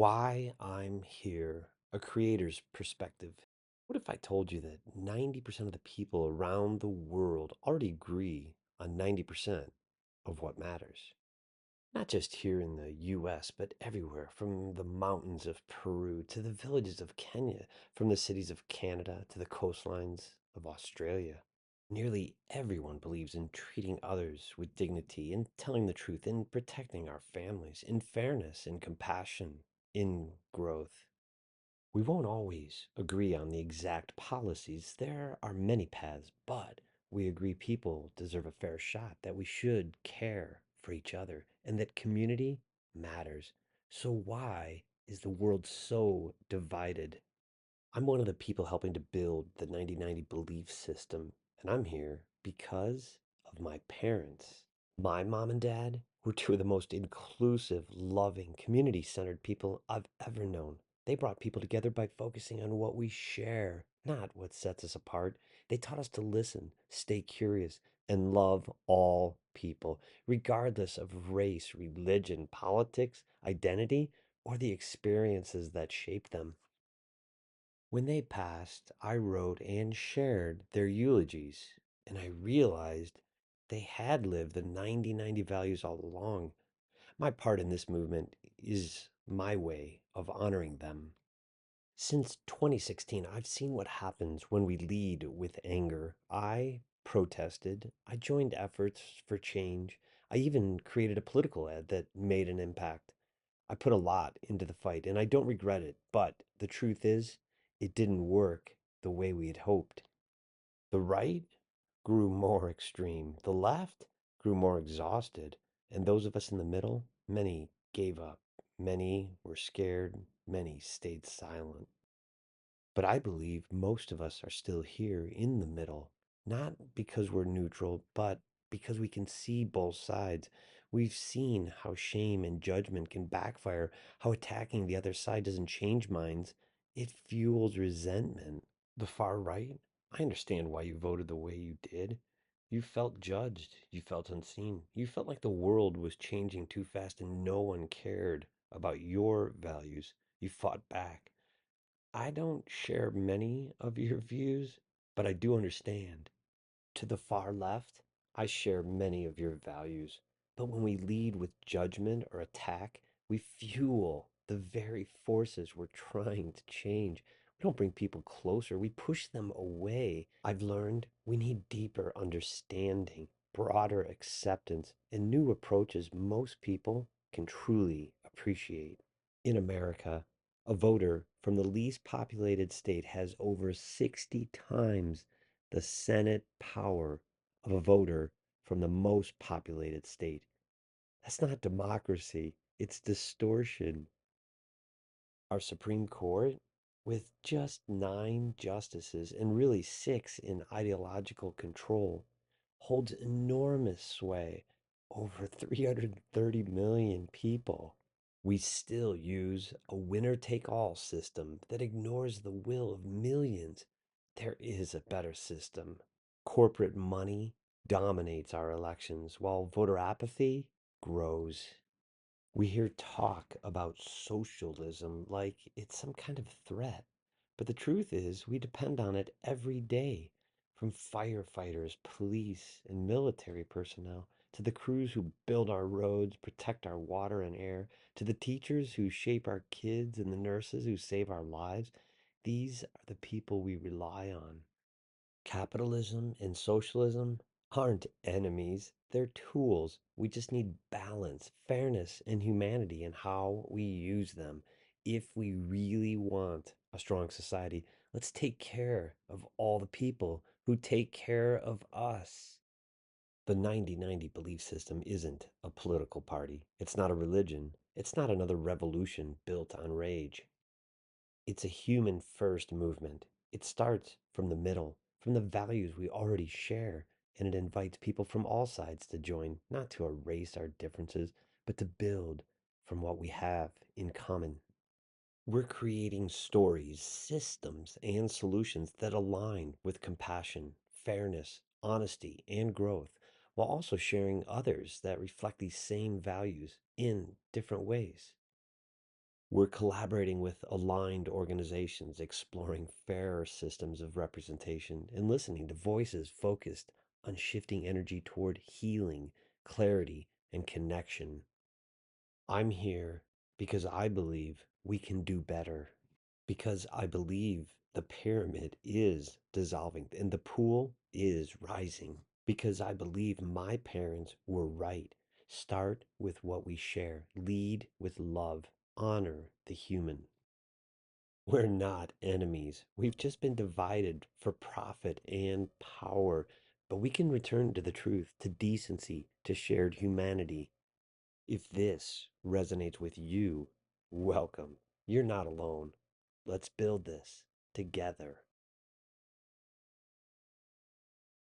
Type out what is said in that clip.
Why I'm here, a creator's perspective. What if I told you that 90% of the people around the world already agree on 90% of what matters? Not just here in the US, but everywhere, from the mountains of Peru to the villages of Kenya, from the cities of Canada to the coastlines of Australia. Nearly everyone believes in treating others with dignity, in telling the truth, in protecting our families, in fairness, in compassion, in growth. We won't always agree on the exact policies. There are many paths, but we agree people deserve a fair shot, that we should care for each other, and that community matters. So, why is the world so divided? I'm one of the people helping to build the 90/90 belief system, and I'm here because of my parents. My mom and dad were two of the most inclusive, loving, community centered people I've ever known. They brought people together by focusing on what we share, not what sets us apart. They taught us to listen, stay curious, and love all people, regardless of race, religion, politics, identity, or the experiences that shape them. When they passed, I wrote and shared their eulogies, and I realized they had lived the 90/90 values all along. My part in this movement is my way of honoring them. Since 2016, I've seen what happens when we lead with anger. I protested, I joined efforts for change, I even created a political ad that made an impact. I put a lot into the fight and I don't regret it, but the truth is, it didn't work the way we had hoped. The right grew more extreme, the left grew more exhausted, and those of us in the middle, many gave up. Many were scared, many stayed silent. But I believe most of us are still here in the middle, not because we're neutral, but because we can see both sides. We've seen how shame and judgment can backfire, how attacking the other side doesn't change minds, it fuels resentment. The far right, I understand why you voted the way you did. You felt judged, you felt unseen, you felt like the world was changing too fast and no one cared about your values. You fought back. I don't share many of your views, but I do understand. To the far left, I share many of your values. But when we lead with judgment or attack, we fuel the very forces we're trying to change. We don't bring people closer, we push them away. I've learned we need deeper understanding, broader acceptance, and new approaches most people can truly appreciate. In America, a voter from the least populated state has over 60 times the Senate power of a voter from the most populated state. That's not democracy, it's distortion. Our Supreme Court, with just 9 justices and really six in ideological control, holds enormous sway over 330 million people. We still use a winner take all system that ignores the will of millions. There is a better system. Corporate money dominates our elections while voter apathy grows. We hear talk about socialism like it's some kind of threat. But the truth is, we depend on it every day, from firefighters, police, and military personnel, to the crews who build our roads, protect our water and air, to the teachers who shape our kids, and the nurses who save our lives. These are the people we rely on. Capitalism and socialism aren't enemies, they're tools. We just need balance, fairness, and humanity in how we use them. If we really want a strong society, let's take care of all the people who take care of us. The 90/90 belief system isn't a political party, it's not a religion, it's not another revolution built on rage. It's a human first movement. It starts from the middle, from the values we already share, and it invites people from all sides to join, not to erase our differences, but to build from what we have in common. We're creating stories, systems, and solutions that align with compassion, fairness, honesty, and growth, while also sharing others that reflect these same values in different ways. We're collaborating with aligned organizations, exploring fairer systems of representation, and listening to voices focused on shifting energy toward healing, clarity, and connection. I'm here because I believe we can do better, because I believe the pyramid is dissolving and the pool is rising, because I believe my parents were right. Start with what we share, lead with love, honor the human. We're not enemies. We've just been divided for profit and power, but we can return to the truth, to decency, to shared humanity. If this resonates with you, welcome. You're not alone. Let's build this together.